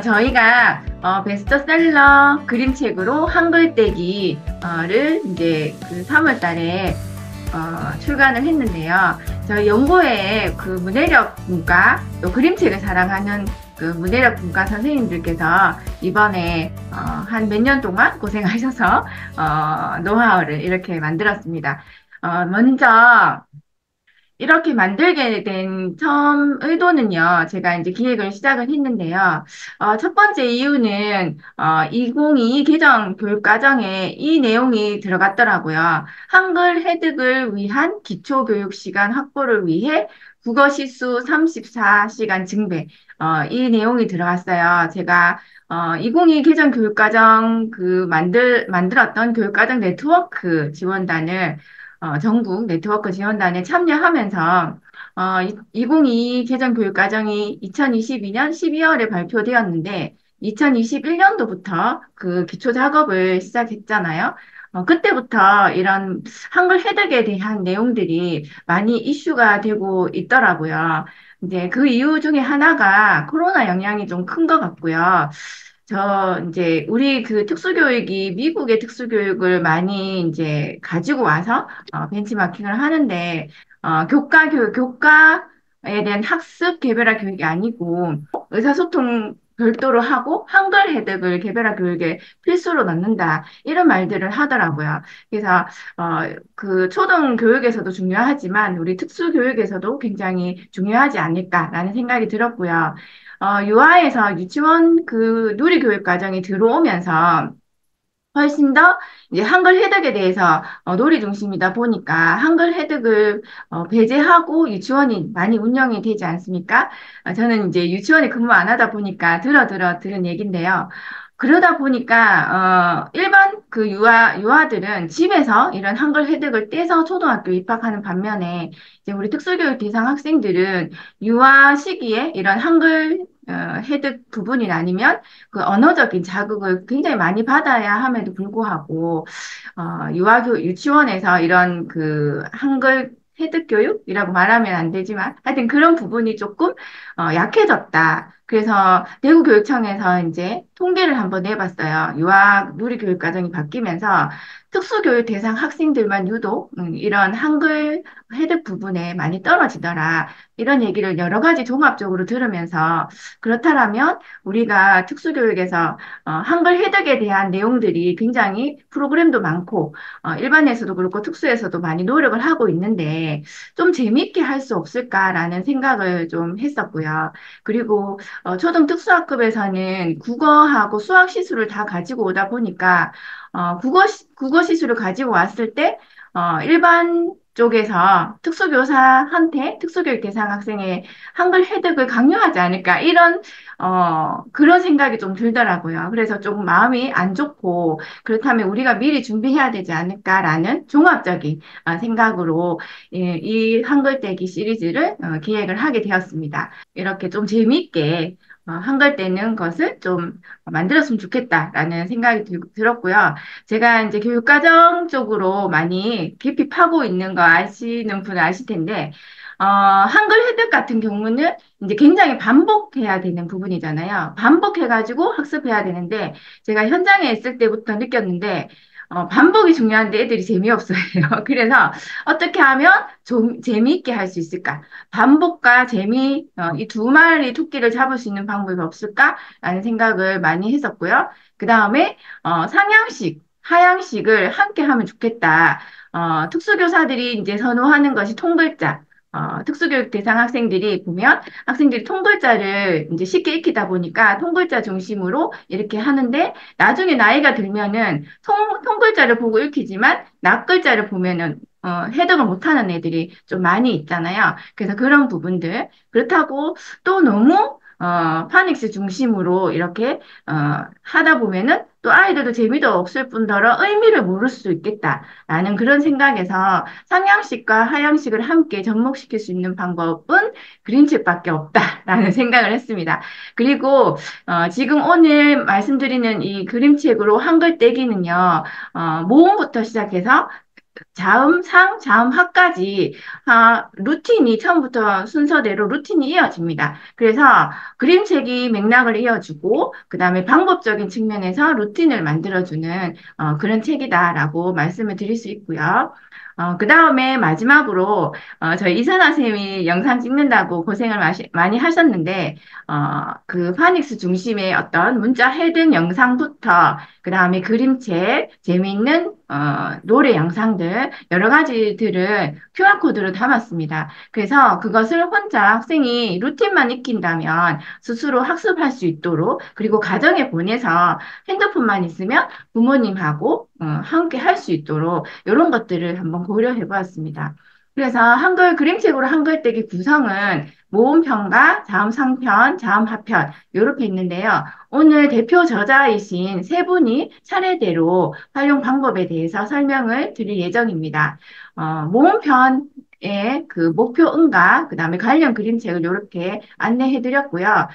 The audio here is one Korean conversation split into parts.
저희가 베스트셀러 그림책으로 한글 떼기를 이제 그 3월 달에 출간을 했는데요. 저희 연구회의 그 문해력 분과 또 그림책을 사랑하는 그 문해력 분과 선생님들께서 이번에 한 몇 년 동안 고생하셔서 노하우를 이렇게 만들었습니다. 먼저 이렇게 만들게 된 처음 의도는요, 제가 이제 기획을 시작을 했는데요. 첫 번째 이유는, 2022 개정 교육과정에 이 내용이 들어갔더라고요. 한글 획득을 위한 기초교육 시간 확보를 위해 국어 시수 34시간 증배. 이 내용이 들어갔어요. 제가 2022 개정 교육과정 만들었던 교육과정 네트워크 지원단을 전국 네트워크 지원단에 참여하면서 2022 개정 교육과정이 2022년 12월에 발표되었는데 2021년도부터 그 기초 작업을 시작했잖아요. 그때부터 이런 한글 획득에 대한 내용들이 많이 이슈가 되고 있더라고요. 이제 그 이유 중에 하나가 코로나 영향이 좀 큰 것 같고요. 이제, 우리 그 특수교육이 미국의 특수교육을 많이 이제 가지고 와서, 벤치마킹을 하는데, 교과에 대한 학습 개별화 교육이 아니고, 의사소통 별도로 하고, 한글 획득을 개별화 교육에 필수로 넣는다. 이런 말들을 하더라고요. 그래서, 그 초등 교육에서도 중요하지만, 우리 특수교육에서도 굉장히 중요하지 않을까라는 생각이 들었고요. 유아에서 유치원 그 누리교육 과정이 들어오면서 훨씬 더 이제 한글 획득에 대해서 놀이 중심이다 보니까 한글 획득을 배제하고 유치원이 많이 운영이 되지 않습니까? 저는 이제 유치원에 근무 안 하다 보니까 들은 얘긴데요. 그러다 보니까 일반 그 유아들은 집에서 이런 한글 획득을 떼서 초등학교 입학하는 반면에 이제 우리 특수교육 대상 학생들은 유아 시기에 이런 한글 획득 부분이 아니면 그 언어적인 자극을 굉장히 많이 받아야 함에도 불구하고, 유치원에서 이런 그 한글 획득 교육이라고 말하면 안 되지만, 하여튼 그런 부분이 조금, 약해졌다. 그래서 대구교육청에서 이제 통계를 한번 내봤어요. 유아 누리교육과정이 바뀌면서 특수교육 대상 학생들만 유독 이런 한글 획득 부분에 많이 떨어지더라. 이런 얘기를 여러 가지 종합적으로 들으면서 그렇다면 우리가 특수교육에서 한글 획득에 대한 내용들이 굉장히 프로그램도 많고 일반에서도 그렇고 특수에서도 많이 노력을 하고 있는데 좀 재밌게 할 수 없을까라는 생각을 좀 했었고요. 그리고 초등 특수학급에서는 국어하고 수학 시술을 다 가지고 오다 보니까 국어 시술을 가지고 왔을 때 일반 쪽에서 특수교사한테 특수교육 대상 학생의 한글 획득을 강요하지 않을까 이런 그런 생각이 좀 들더라고요. 그래서 조금 마음이 안 좋고 그렇다면 우리가 미리 준비해야 되지 않을까라는 종합적인 생각으로 이 한글 떼기 시리즈를 기획을 하게 되었습니다. 이렇게 좀 재미있게 한글 떼는 것을 좀 만들었으면 좋겠다라는 생각이 들었고요. 제가 이제 교육과정 쪽으로 많이 깊이 파고 있는 거 아시는 분은 아실 텐데, 한글 획득 같은 경우는 이제 굉장히 반복해야 되는 부분이잖아요. 반복해가지고 학습해야 되는데, 제가 현장에 있을 때부터 느꼈는데, 반복이 중요한데 애들이 재미없어요. 그래서 어떻게 하면 좀 재미있게 할 수 있을까? 반복과 재미, 이 두 마리 토끼를 잡을 수 있는 방법이 없을까라는 생각을 많이 했었고요. 그 다음에, 상향식, 하향식을 함께 하면 좋겠다. 특수교사들이 이제 선호하는 것이 통글자. 특수교육 대상 학생들이 보면 학생들이 통글자를 이제 쉽게 익히다 보니까 통글자 중심으로 이렇게 하는데 나중에 나이가 들면은 통글자를 보고 읽히지만 낱글자를 보면은 해석을 못하는 애들이 좀 많이 있잖아요. 그래서 그런 부분들 그렇다고 또 너무 파닉스 중심으로 이렇게 하다 보면은 또 아이들도 재미도 없을 뿐더러 의미를 모를 수 있겠다라는 그런 생각에서 상향식과 하향식을 함께 접목시킬 수 있는 방법은 그림책밖에 없다라는 생각을 했습니다. 그리고 지금 오늘 말씀드리는 이 그림책으로 한글 떼기는요, 모음부터 시작해서 자음상, 자음하까지 루틴이 처음부터 순서대로 루틴이 이어집니다. 그래서 그림책이 맥락을 이어주고 그다음에 방법적인 측면에서 루틴을 만들어주는 그런 책이다라고 말씀을 드릴 수 있고요. 그다음에 마지막으로 저희 이선아 선생님이 영상 찍는다고 고생을 많이 하셨는데 그 파닉스 중심의 어떤 문자 헤든 영상부터 그다음에 그림책, 재미있는 노래 영상들 여러 가지들을 QR코드로 담았습니다. 그래서 그것을 혼자 학생이 루틴만 익힌다면 스스로 학습할 수 있도록 그리고 가정에 보내서 핸드폰만 있으면 부모님하고 함께 할 수 있도록 이런 것들을 한번 고려해 보았습니다. 그래서 한글 그림책으로 한글 떼기 구성은 모음편과 자음상편, 자음하편 이렇게 있는데요. 오늘 대표 저자이신 세 분이 차례대로 활용 방법에 대해서 설명을 드릴 예정입니다. 모음편의 그 목표 응가, 그 다음에 관련 그림책을 이렇게 안내해 드렸고요.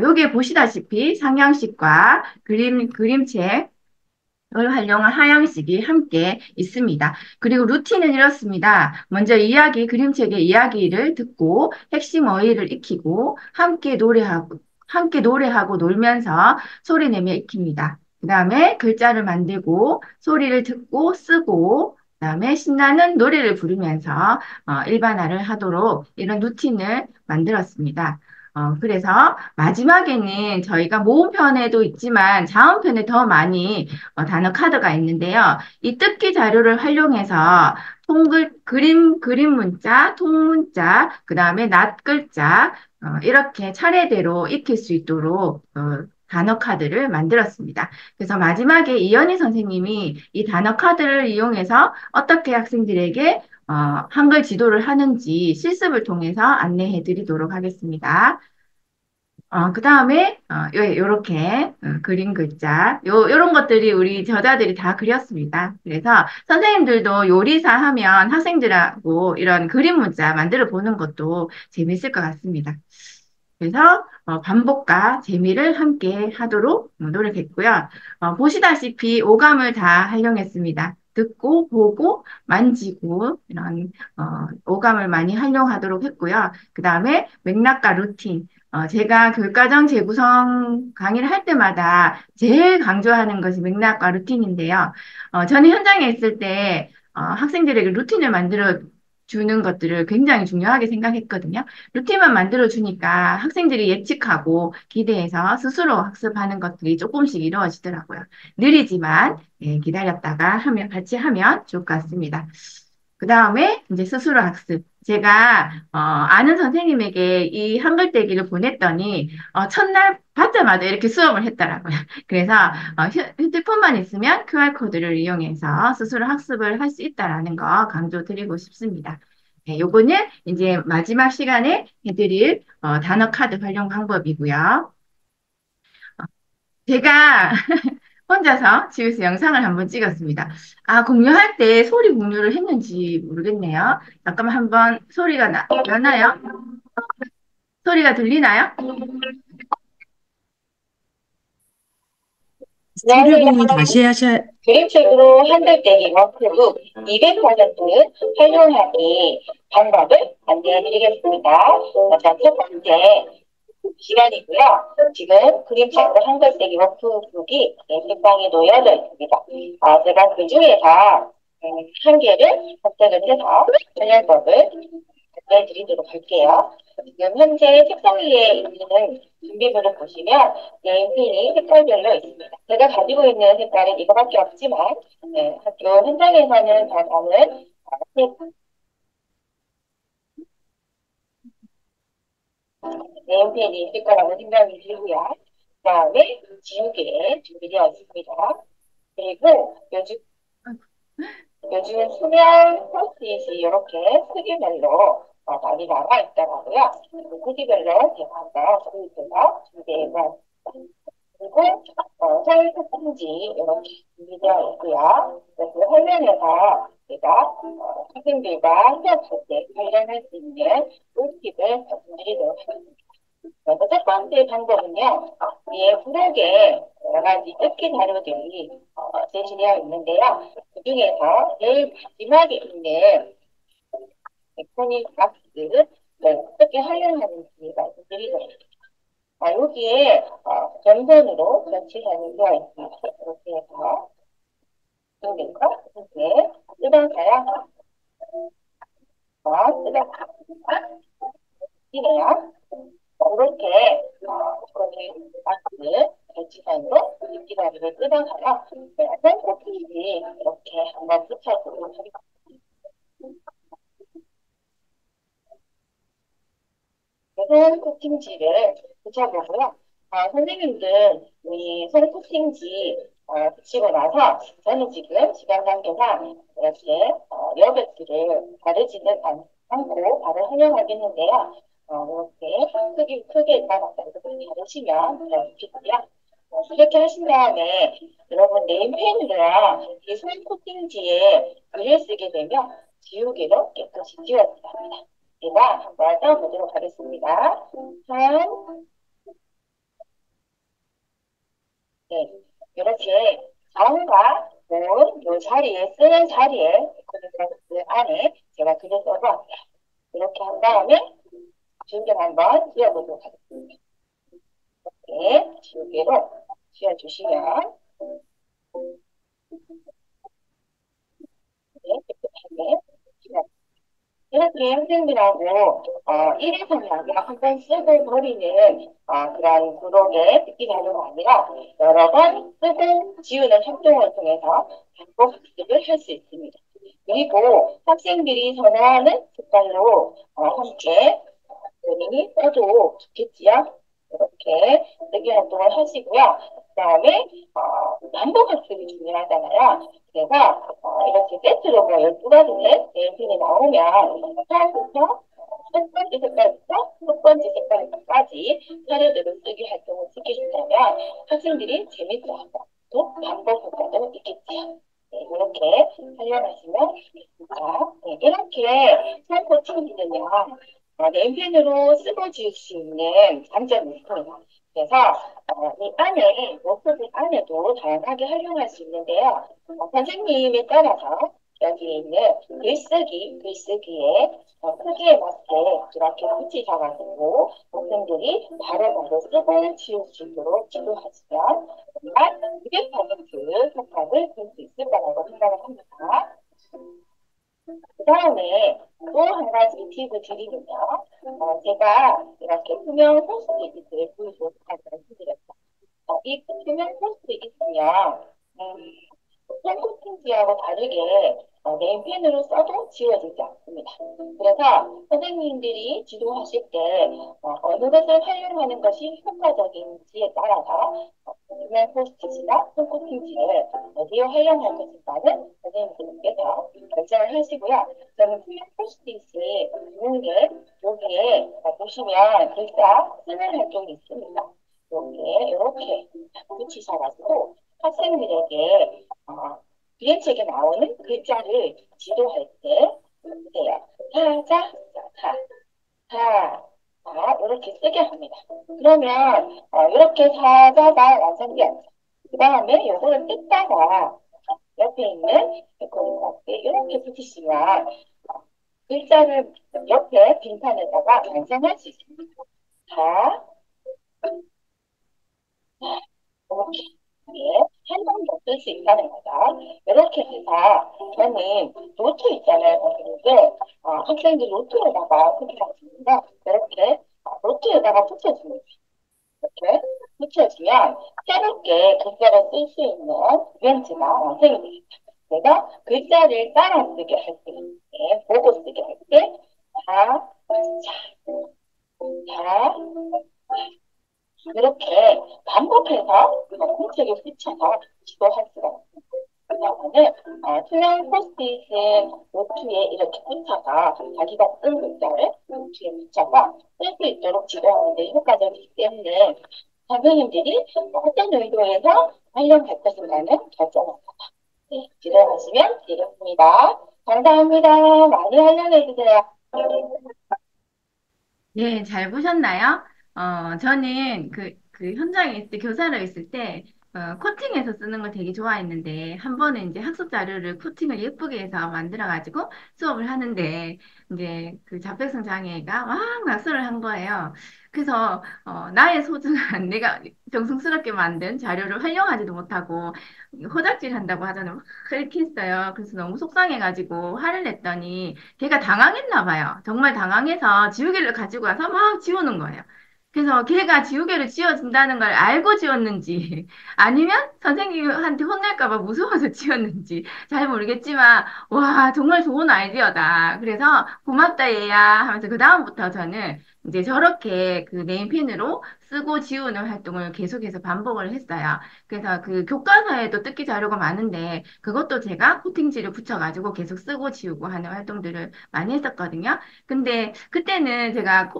여기에 보시다시피 상향식과 그림책, 을 활용한 하향식이 함께 있습니다. 그리고 루틴은 이렇습니다. 먼저 그림책의 이야기를 듣고 핵심 어휘를 익히고 함께 노래하고 놀면서 소리 내며 익힙니다. 그 다음에 글자를 만들고 소리를 듣고 쓰고 그다음에 신나는 노래를 부르면서 일반화를 하도록 이런 루틴을 만들었습니다. 그래서 마지막에는 저희가 모음편에도 있지만 자음편에 더 많이 단어 카드가 있는데요. 이 뜻기 자료를 활용해서 그림 문자, 통문자, 그 다음에 낫글자, 이렇게 차례대로 익힐 수 있도록 단어 카드를 만들었습니다. 그래서 마지막에 이현희 선생님이 이 단어 카드를 이용해서 어떻게 학생들에게 한글 지도를 하는지 실습을 통해서 안내해 드리도록 하겠습니다. 그 다음에, 요렇게, 그림 글자, 요런 것들이 우리 저자들이 다 그렸습니다. 그래서 선생님들도 요리사 하면 학생들하고 이런 그림 문자 만들어 보는 것도 재밌을 것 같습니다. 그래서 반복과 재미를 함께 하도록 노력했고요. 보시다시피 오감을 다 활용했습니다. 듣고, 보고, 만지고, 이런, 오감을 많이 활용하도록 했고요. 그 다음에 맥락과 루틴. 제가 교육과정 재구성 강의를 할 때마다 제일 강조하는 것이 맥락과 루틴인데요. 저는 현장에 있을 때 학생들에게 루틴을 만들어 주는 것들을 굉장히 중요하게 생각했거든요. 루틴만 만들어 주니까 학생들이 예측하고 기대해서 스스로 학습하는 것들이 조금씩 이루어지더라고요. 느리지만 기다렸다가 같이 하면 좋을 것 같습니다. 그 다음에 이제 스스로 학습. 제가 아는 선생님에게 이 한글 떼기를 보냈더니 첫날 받자마자 이렇게 수업을 했더라고요. 그래서 휴대폰만 있으면 QR코드를 이용해서 스스로 학습을 할 수 있다라는 거 강조드리고 싶습니다. 네, 요거는 이제 마지막 시간에 해드릴 단어 카드 활용 방법이고요. 제가 혼자서 집에서 영상을 한번 찍었습니다. 공유할 때 소리 공유를 했는지 모르겠네요. 잠깐만 한번 나나요? 소리가 들리나요? 소리 공유 다시 하셔, 그림책으로 한글떼기 워크북 200% 활용하기 방법을 안내해드리겠습니다. 자, 첫 번째 시간이고요. 지금 그림책으로 한글떼기 워크북이 책방에 놓여져 있습니다. 제가 그 중에서 한 개를 선택을 해서 전열법을 안내해드리도록 할게요. 지금 현재 책상 위에 있는 준비물을 보시면 네임펜이 색깔별로 있습니다. 제가 가지고 있는 색깔은 이거밖에 없지만 학교 현장에서는 잘 나는 네임펜이 있을 거라고 생각이 들고요. 그 다음에 지우개 준비되어 있습니다. 그리고 요즘 수면 포스트잇이 이렇게 크기별로 많이 나와 있더라고요. 그 크기별로 제가 한번 구입해서 준비해봤습니다. 그리고 서울 특징지 이렇게 준비되어 있고요. 그래서 화면에서 제가 학생들과 협업할 때 관련할 수 있는 꿀팁을 말씀드리도록 하겠습니다. 먼저 첫 번째 방법은요. 이 부록에 여러 가지 뜻기 자료들이 제시되어 있는데요. 그 중에서 제일 마지막에 있는 메커닉 박스를 어떻게 활용하는지 말씀드리겠습니다. 여기에 점선으로 전치사는 되어 있습니다. 이렇게 해서 여기서 이렇게 뜯어서요. 뜯어서 이네요. 이렇게 거기 박스 전치사로 전치사를 뜯어서요. 콩코피지 이렇게 한번 붙여보도록 하겠습니다. 손 코팅지를 붙여보고요. 선생님들 이 손 코팅지 붙이고 나서 저는 지금 시간 관계상 이렇게 여백지를 바르지는 않고 바로 활용하겠는데요. 이렇게 크게 따라서 이렇게 바르시면 좋겠고요. 이렇게 하신 다음에 여러분 네임펜으로요. 이 손 코팅지에 글을 쓰게 되면 지우개로 깨끗이 지워져야 합니다. 제가 한번 써보도록 하겠습니다. 한, 네, 이렇게 자음과 본, 요 자리에, 쓰는 자리에, 그 안에 제가 글을 써보았어요. 이렇게 한 다음에 지우개를 한번 지워보도록 하겠습니다. 이렇게 지우개로 지워주시면, 네, 깨끗하게 지워 이렇게 학생들하고 1회3학에 한 번 쓰고 버리는 그런 구독의 듣기 자료가 아니라 여러 번 쓰고 지우는 활동을 통해서 반복 학습을 할 수 있습니다. 그리고 학생들이 선호하는 색깔로 함께 본인이 써도 좋겠지요. 이렇게 쓰기 활동을 하시고요. 그 다음에 반복 학습이 중요하잖아요. 그래서 이렇게 세트로 뭐 12가지 네임펜이 나오면 처음부터 첫 번째 색깔부터 첫 번째 색깔까지 차례대로 쓰기 활동을 시키신다면 학생들이 재밌어 하고 또 반복 효과도 있겠지요. 네, 이렇게 활용하시면 좋겠습니다. 네, 이렇게 참고 친구들은요. 네임펜으로 쓰고 지울 수 있는 장점이 있습니다. 그래서 이 안에, 워크북 안에도 다양하게 활용할 수 있는데요. 선생님에 따라서 여기 있는 글쓰기에 크기에 맞게 이렇게 붙이셔가지고 학생들이 바로바로 쓰고 지울 수 있도록 지도하시면 정말 200% 효과를 볼 수 있을 거라고 생각을 합니다. 그 다음에 또 한 가지 팁을 드리면요. 제가 이렇게 투명 포스트잇을 보여주었다고 말씀드렸죠. 이 투명 포스트잇이면 펜코팅지하고 다르게 네임펜으로 써도 지워지지 않습니다. 그래서 선생님들이 지도하실 때 어느 것을 활용하는 것이 효과적인지에 따라서 투명 포스트잇이나 펜코팅지를 어디에 활용할 것인가는 선생님들께서 결정을 하시고요. 저는 투명 포스트잇이 좋은 게 여기에 보시면 글자 쓰는 활동이 있습니다. 여기에 이렇게 붙이셔가지고 학생들에게 그림책에 나오는 글자를 지도할 때 보세요. 사자, 사, 사, 사 이렇게 쓰게 합니다. 그러면 이렇게 사자가 완성되었죠. 그 다음에 이거를 뜯다가 옆에 있는 에코리카스에 이렇게 붙이시면 글자를 옆에 빈칸에다가 완성할 수 있습니다. 자, 이렇게 한 번도 쓸 수 있다는 거죠. 이렇게 해서 저는 노트 있잖아요, 선생님들. 학생들 노트에다가 붙여주는데 이렇게 노트에다가 붙여줍니다. 이렇게 붙여주면 새롭게 글자를 쓸 수 있는 이벤트가 완성이 됩니다. 내가 글자를 따라 쓰게 할 때, 보고 쓰게 할 때, 자, 자, 이렇게 반복해서 공책에 붙여서 지도할 수가 있습니다. 그다음에 투명 포스트잇을 노트에 이렇게 붙여서 자기가 쓴 글자를 노트에 붙여서 쓸 수 있도록 지도하는 데 효과적이기 때문에 선생님들이 어떤 의도에서 활용할 것인가는 결정합니다. 네, 지도하시면 되겠습니다. 감사합니다. 많이 활용해 주세요. 네, 잘 보셨나요? 저는 그 현장에 있을 때, 교사로 있을 때, 코팅해서 쓰는 걸 되게 좋아했는데, 한 번은 이제 학습 자료를 코팅을 예쁘게 해서 만들어가지고 수업을 하는데, 이제 그 자폐성 장애가 막 낙서를 한 거예요. 그래서, 나의 소중한 내가 정성스럽게 만든 자료를 활용하지도 못하고, 호작질 한다고 하잖아요. 막 그렇게 했어요. 그래서 너무 속상해가지고 화를 냈더니, 걔가 당황했나 봐요. 정말 당황해서 지우개를 가지고 와서 막 지우는 거예요. 그래서 걔가 지우개를 지워준다는 걸 알고 지웠는지, 아니면 선생님한테 혼날까 봐 무서워서 지웠는지 잘 모르겠지만, 와, 정말 좋은 아이디어다. 그래서 고맙다 얘야 하면서 그다음부터 저는 이제 저렇게 그 네임펜으로 쓰고 지우는 활동을 계속해서 반복을 했어요. 그래서 그 교과서에도 뜻기 자료가 많은데 그것도 제가 코팅지를 붙여가지고 계속 쓰고 지우고 하는 활동들을 많이 했었거든요. 근데 그때는 제가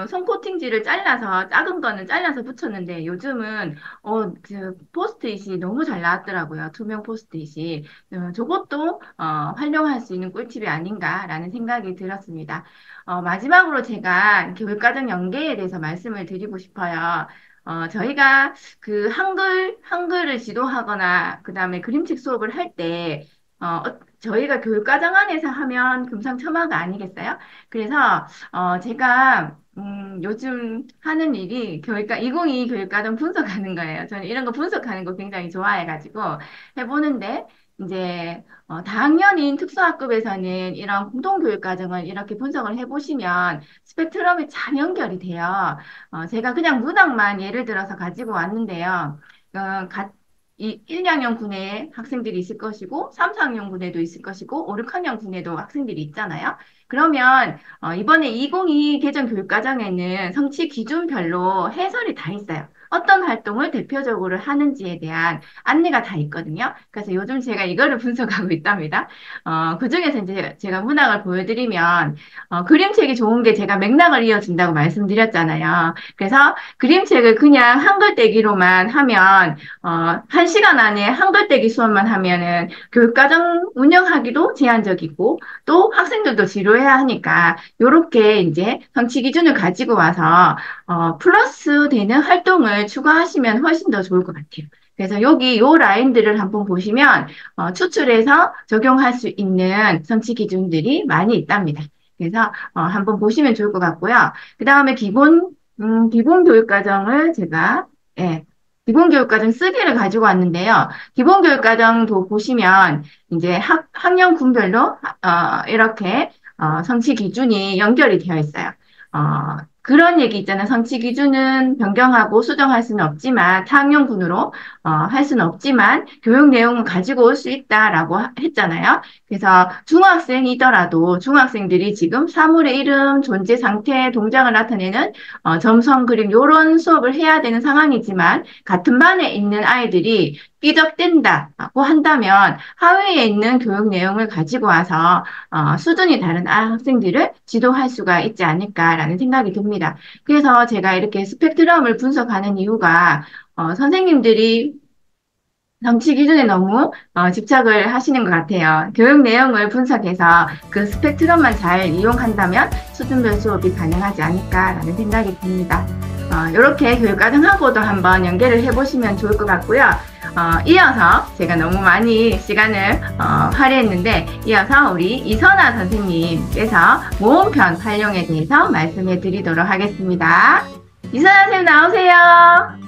손 코팅지를 잘라서 작은 거는 잘라서 붙였는데 요즘은 그 포스트잇이 너무 잘 나왔더라고요. 투명 포스트잇이. 저것도 활용할 수 있는 꿀팁이 아닌가라는 생각이 들었습니다. 마지막으로 제가 교육과정 연계에 대해서 말씀을 드리고 싶어요. 저희가 그 한글을 지도하거나, 그 다음에 그림책 수업을 할 때, 저희가 교육과정 안에서 하면 금상첨화가 아니겠어요? 그래서, 제가, 요즘 하는 일이 2022 교육과정 분석하는 거예요. 저는 이런 거 분석하는 거 굉장히 좋아해가지고 해보는데, 이제 다학년인 특수학급에서는 이런 공동교육과정을 이렇게 분석을 해보시면 스펙트럼이 잘 연결이 돼요. 제가 그냥 문학만 예를 들어서 가지고 왔는데요. 어, 가, 1, 2학년 군에 학생들이 있을 것이고, 3, 4학년 군에도 있을 것이고, 5, 6학년 군에도 학생들이 있잖아요. 그러면 이번에 2022 개정 교육과정에는 성취 기준별로 해설이 다 있어요. 어떤 활동을 대표적으로 하는지에 대한 안내가 다 있거든요. 그래서 요즘 제가 이거를 분석하고 있답니다. 그중에서 이제 제가 문학을 보여드리면, 그림책이 좋은 게 제가 맥락을 이어준다고 말씀드렸잖아요. 그래서 그림책을 그냥 한글 떼기로만 하면, 1시간 안에 한글 떼기 수업만 하면은 교육과정 운영하기도 제한적이고, 또 학생들도 지루해야 하니까, 요렇게 이제 성취 기준을 가지고 와서, 플러스 되는 활동을 추가하시면 훨씬 더 좋을 것 같아요. 그래서 여기 요 라인들을 한번 보시면 추출해서 적용할 수 있는 성취 기준들이 많이 있답니다. 그래서 한번 보시면 좋을 것 같고요. 그 다음에 기본 교육과정을 제가 예, 기본 교육과정 쓰기를 가지고 왔는데요. 기본 교육과정도 보시면 이제 학년 군별로 이렇게 성취 기준이 연결이 되어 있어요. 그런 얘기 있잖아요. 성취 기준은 변경하고 수정할 수는 없지만, 타학년군으로 할 수는 없지만, 교육 내용은 가지고 올 수 있다라고 했잖아요. 그래서 중학생이더라도 중학생들이 지금 사물의 이름, 존재 상태, 동작을 나타내는 점성 그림, 요런 수업을 해야 되는 상황이지만, 같은 반에 있는 아이들이 삐적댄다고 한다면, 하위에 있는 교육 내용을 가지고 와서 수준이 다른 학생들을 지도할 수가 있지 않을까라는 생각이 듭니다. 그래서 제가 이렇게 스펙트럼을 분석하는 이유가 선생님들이 정치 기준에 너무 집착을 하시는 것 같아요. 교육 내용을 분석해서 그 스펙트럼만 잘 이용한다면 수준별 수업이 가능하지 않을까라는 생각이 듭니다. 이렇게 교육과정하고도 한번 연계를 해보시면 좋을 것 같고요. 이어서 제가 너무 많이 시간을 할애했는데 이어서 우리 이선아 선생님께서 모음편 활용에 대해서 말씀해 드리도록 하겠습니다. 이선아 선생님 나오세요.